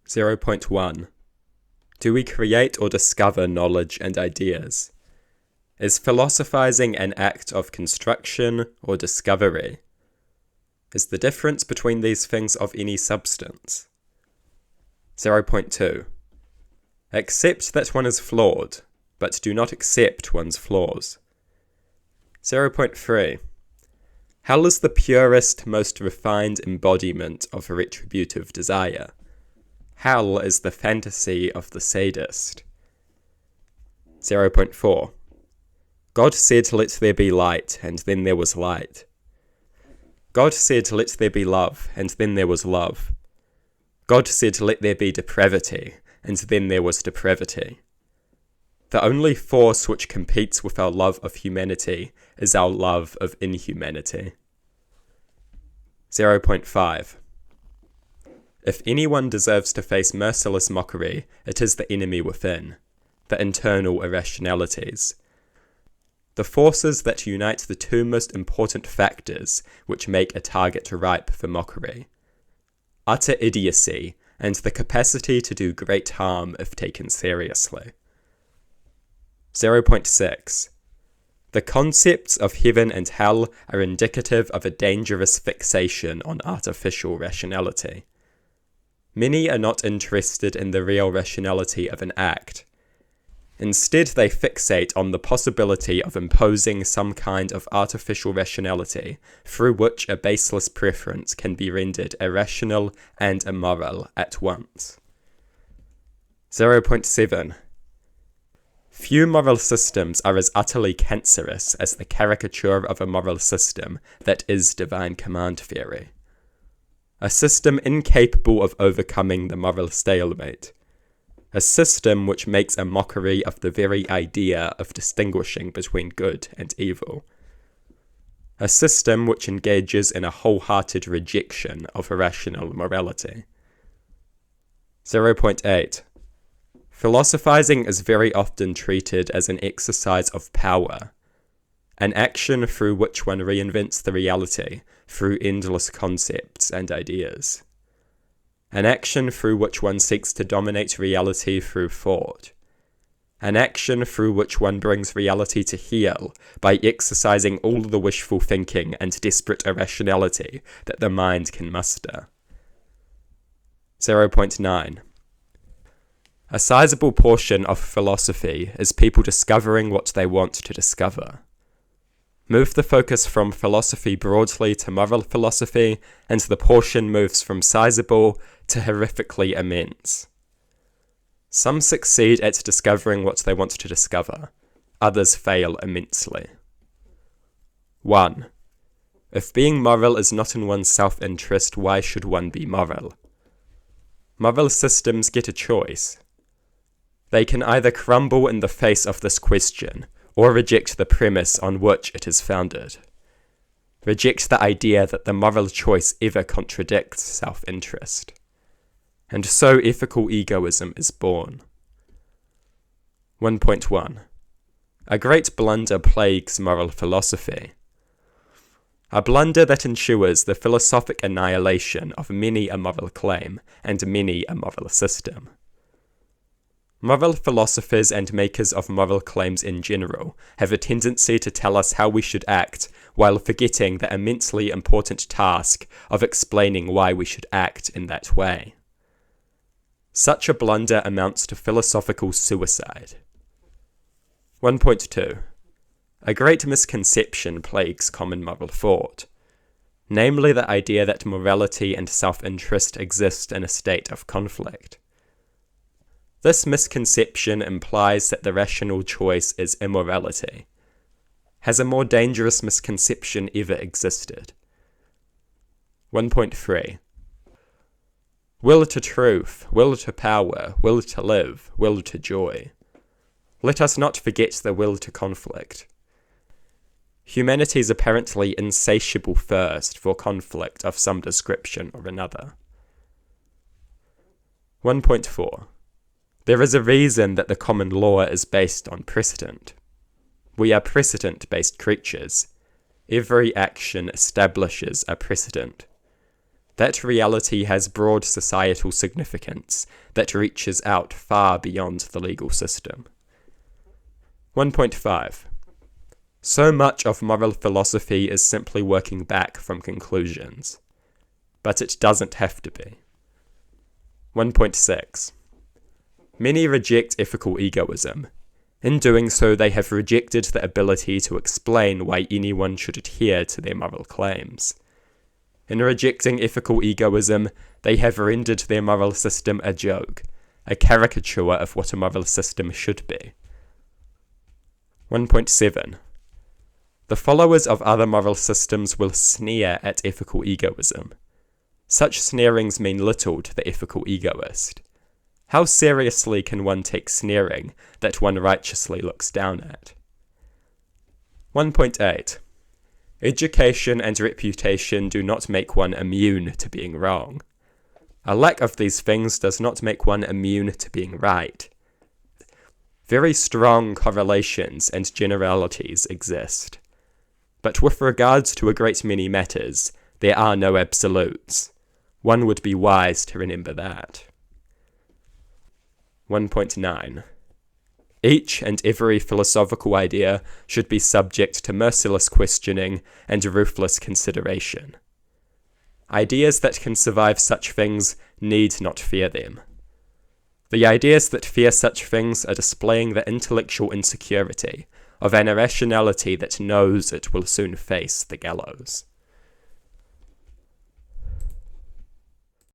0.1. Do we create or discover knowledge and ideas? Is philosophizing an act of construction or discovery? Is the difference between these things of any substance? 0.2. Accept that one is flawed, but do not accept one's flaws. 0.3. Hell is the purest, most refined embodiment of retributive desire. Hell is the fantasy of the sadist. 0.4. God said, "Let there be light," and then there was light. God said, "Let there be love," and then there was love. God said, "Let there be depravity," and then there was depravity. The only force which competes with our love of humanity is our love of inhumanity. 0.5. If anyone deserves to face merciless mockery, it is the enemy within, the internal irrationalities. The forces that unite the two most important factors which make a target ripe for mockery: utter idiocy and the capacity to do great harm if taken seriously. 0.6. The concepts of heaven and hell are indicative of a dangerous fixation on artificial rationality. Many are not interested in the real rationality of an act. Instead, they fixate on the possibility of imposing some kind of artificial rationality through which a baseless preference can be rendered irrational and immoral at once. 0.7. Few moral systems are as utterly cancerous as the caricature of a moral system that is divine command theory. A system incapable of overcoming the moral stalemate. A system which makes a mockery of the very idea of distinguishing between good and evil. A system which engages in a wholehearted rejection of irrational morality. 0.8. Philosophizing is very often treated as an exercise of power, an action through which one reinvents the reality through endless concepts and ideas. An action through which one seeks to dominate reality through thought. An action through which one brings reality to heel by exercising all the wishful thinking and desperate irrationality that the mind can muster. 0.9. A sizable portion of philosophy is people discovering what they want to discover. Move the focus from philosophy broadly to moral philosophy, and the portion moves from sizable to horrifically immense. Some succeed at discovering what they want to discover, others fail immensely. 1. If being moral is not in one's self-interest, why should one be moral? Moral systems get a choice. They can either crumble in the face of this question, or reject the premise on which it is founded. Reject the idea that the moral choice ever contradicts self-interest. And so ethical egoism is born. 1.1. A great blunder plagues moral philosophy. A blunder that ensures the philosophic annihilation of many a moral claim and many a moral system. Moral philosophers and makers of moral claims in general have a tendency to tell us how we should act while forgetting the immensely important task of explaining why we should act in that way. Such a blunder amounts to philosophical suicide. 1.2. A great misconception plagues common moral thought, namely the idea that morality and self-interest exist in a state of conflict. This misconception implies that the rational choice is immorality. Has a more dangerous misconception ever existed? 1.3. Will to truth, will to power, will to live, will to joy. Let us not forget the will to conflict. Humanity's apparently insatiable thirst for conflict of some description or another. 1.4. There is a reason that the common law is based on precedent. We are precedent-based creatures. Every action establishes a precedent. that reality has broad societal significance that reaches out far beyond the legal system. 1.5. So much of moral philosophy is simply working back from conclusions. But it doesn't have to be. 1.6. Many reject ethical egoism. In doing so, they have rejected the ability to explain why anyone should adhere to their moral claims. In rejecting ethical egoism, they have rendered their moral system a joke, a caricature of what a moral system should be. 1.7. The followers of other moral systems will sneer at ethical egoism. Such sneerings mean little to the ethical egoist. How seriously can one take sneering that one righteously looks down at? 1.8. Education and reputation do not make one immune to being wrong. A lack of these things does not make one immune to being right. Very strong correlations and generalities exist. But with regards to a great many matters, there are no absolutes. One would be wise to remember that. 1.9. Each and every philosophical idea should be subject to merciless questioning and ruthless consideration. Ideas that can survive such things need not fear them. The ideas that fear such things are displaying the intellectual insecurity of an irrationality that knows it will soon face the gallows.